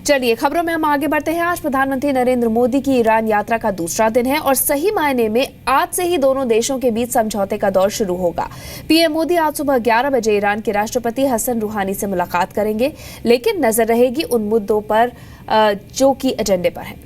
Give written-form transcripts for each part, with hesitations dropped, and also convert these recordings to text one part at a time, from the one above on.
चलिए खबरों में हम आगे बढ़ते हैं। आज प्रधानमंत्री नरेंद्र मोदी की ईरान यात्रा का दूसरा दिन है और सही मायने में आज से ही दोनों देशों के बीच समझौते का दौर शुरू होगा। पीएम मोदी आज सुबह 11 बजे ईरान के राष्ट्रपति हसन रूहानी से मुलाकात करेंगे, लेकिन नजर रहेगी उन मुद्दों पर जो कि एजेंडे पर है।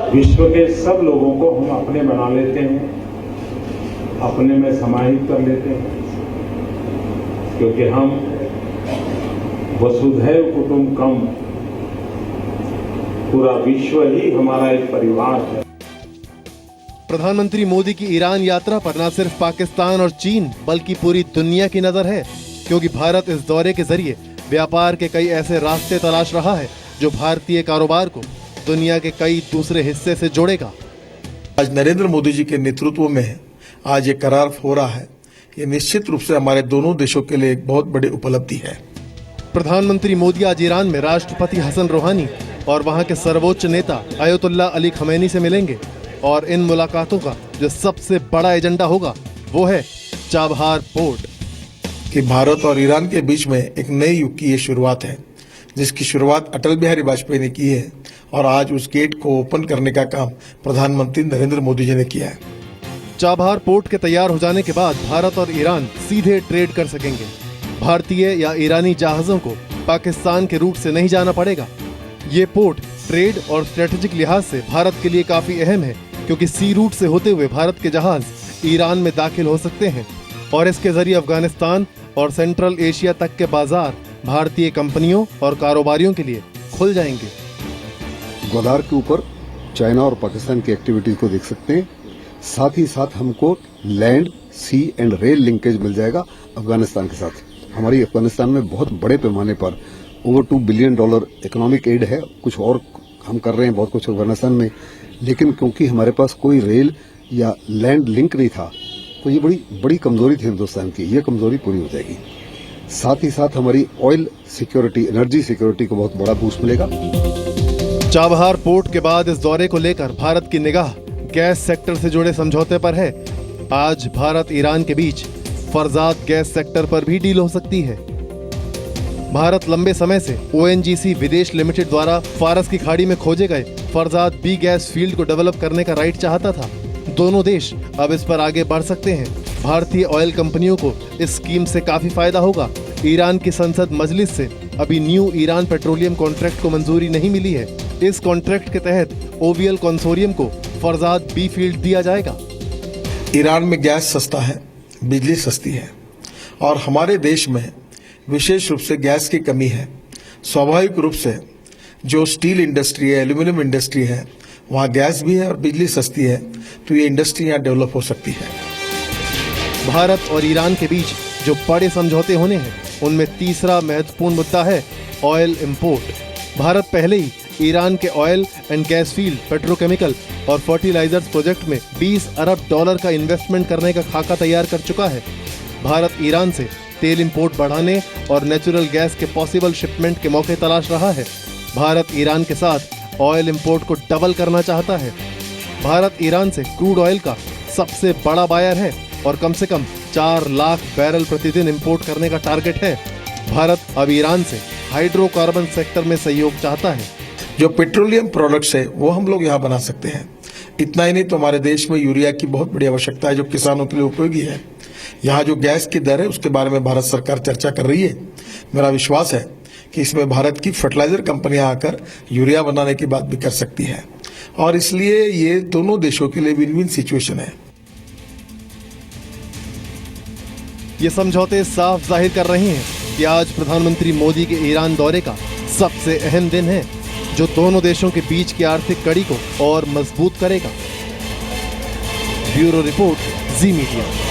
विश्व के सब लोगों को हम अपने बना लेते हैं, अपने में समाहित कर लेते हैं, क्योंकि हम वसुधैव कुटुंबकम, पूरा विश्व ही हमारा एक परिवार है। प्रधानमंत्री मोदी की ईरान यात्रा पर न सिर्फ पाकिस्तान और चीन बल्कि पूरी दुनिया की नजर है, क्योंकि भारत इस दौरे के जरिए व्यापार के कई ऐसे रास्ते तलाश रहा है जो भारतीय कारोबार को दुनिया के कई दूसरे हिस्से से जोड़ेगा। आज नरेंद्र मोदी जी के नेतृत्व में आज ये करार हो रहा है, ये निश्चित रूप से हमारे दोनों देशों के लिए एक बहुत बड़ी उपलब्धि है। प्रधानमंत्री मोदी आज ईरान में राष्ट्रपति हसन रूहानी और वहां के सर्वोच्च नेता अयतुल्ला अली खमैनी से मिलेंगे और इन मुलाकातों का जो सबसे बड़ा एजेंडा होगा वो है चाबहार पोर्ट। कि भारत और ईरान के बीच में एक नए युग की ये शुरुआत है, जिसकी शुरुआत अटल बिहारी वाजपेयी ने की है और आज उस गेट को ओपन करने का काम प्रधानमंत्री नरेंद्र मोदी जी ने किया है। चाबहार पोर्ट के तैयार हो जाने के बाद भारत और ईरान सीधे ट्रेड कर सकेंगे। भारतीय या ईरानी जहाजों को पाकिस्तान के रूट से नहीं जाना पड़ेगा। ये पोर्ट ट्रेड और स्ट्रेटेजिक लिहाज से भारत के लिए काफी अहम है, क्योंकि सी रूट से होते हुए भारत के जहाज ईरान में दाखिल हो सकते हैं और इसके जरिए अफगानिस्तान और सेंट्रल एशिया तक के बाजार भारतीय कंपनियों और कारोबारियों के लिए खुल जाएंगे। ग्वादार के ऊपर चाइना और पाकिस्तान की एक्टिविटीज को देख सकते हैं। साथ ही साथ हमको land, sea and rail linkage मिल जाएगा अफगानिस्तान के साथ। हमारी अफगानिस्तान में बहुत बड़े पैमाने पर ओवर $2 बिलियन इकोनॉमिक एड है। कुछ और हम कर रहे हैं बहुत कुछ अफगानिस्तान में, लेकिन क्योंकि हमारे पास कोई रेल या लैंड लिंक नहीं था तो ये बड़ी कमजोरी थी हिंदुस्तान की। ये कमजोरी पूरी हो जाएगी। साथ ही साथ हमारी ऑयल सिक्योरिटी, एनर्जी सिक्योरिटी को बहुत बड़ा बूस्ट मिलेगा। चाबहार पोर्ट के बाद इस दौरे को लेकर भारत की निगाह गैस सेक्टर से जुड़े समझौते पर है। आज भारत ईरान के बीच फरजाद गैस सेक्टर पर भी डील हो सकती है। भारत लंबे समय से ONGC विदेश लिमिटेड द्वारा फारस की खाड़ी में खोजे गए फरजाद बी गैस फील्ड को डेवलप करने का राइट चाहता था। दोनों देश अब इस पर आगे बढ़ सकते हैं। भारतीय ऑयल कंपनियों को इस स्कीम से काफी फायदा होगा। ईरान की संसद मजलिस से अभी न्यू ईरान पेट्रोलियम कॉन्ट्रैक्ट को मंजूरी नहीं मिली है। इस कॉन्ट्रैक्ट के तहत OVL कंसोरियम को फरजाद बी फील्ड दिया जाएगा। ईरान में गैस सस्ता है, बिजली सस्ती है और हमारे देश में विशेष रूप से गैस की कमी है। स्वाभाविक रूप से जो स्टील इंडस्ट्री है, एल्यूमिनियम इंडस्ट्री है, वहाँ गैस भी है और बिजली सस्ती है, तो ये इंडस्ट्री यहाँ डेवलप हो सकती है। भारत और ईरान के बीच जो बड़े समझौते होने हैं उनमें तीसरा महत्वपूर्ण मुद्दा है ऑयल इंपोर्ट। भारत पहले ही ईरान के oil and gas field, petrochemical और फर्टिलाइजर्स प्रोजेक्ट में $20 अरब का इन्वेस्टमेंट करने का खाका तैयार कर चुका है। भारत ईरान से तेल इंपोर्ट बढ़ाने और नेचुरल गैस के पॉसिबल शिपमेंट के मौके तलाश रहा है। भारत ईरान के साथ ऑयल इंपोर्ट को डबल करना चाहता है। भारत ईरान से क्रूड ऑयल का सबसे बड़ा बायर है और कम से कम 4 लाख बैरल प्रतिदिन इंपोर्ट करने का टारगेट है। भारत अब ईरान से हाइड्रोकार्बन सेक्टर में सहयोग चाहता है। जो पेट्रोलियम प्रोडक्ट्स है वो हम लोग यहाँ बना सकते हैं। इतना ही नहीं तो हमारे देश में यूरिया की बहुत बड़ी आवश्यकता है, जो किसानों के लिए उपयोगी है। यहाँ जो गैस की दर है उसके बारे में भारत सरकार चर्चा कर रही है। मेरा विश्वास है कि इसमें भारत की फर्टिलाइजर कंपनियां आकर यूरिया बनाने की बात भी कर सकती है और इसलिए ये दोनों देशों के लिए विन विन सिचुएशन है। ये समझौते साफ जाहिर कर रहे हैं कि आज प्रधानमंत्री मोदी के ईरान दौरे का सबसे अहम दिन है, जो दोनों देशों के बीच की आर्थिक कड़ी को और मजबूत करेगा। ब्यूरो रिपोर्ट, जी मीडिया।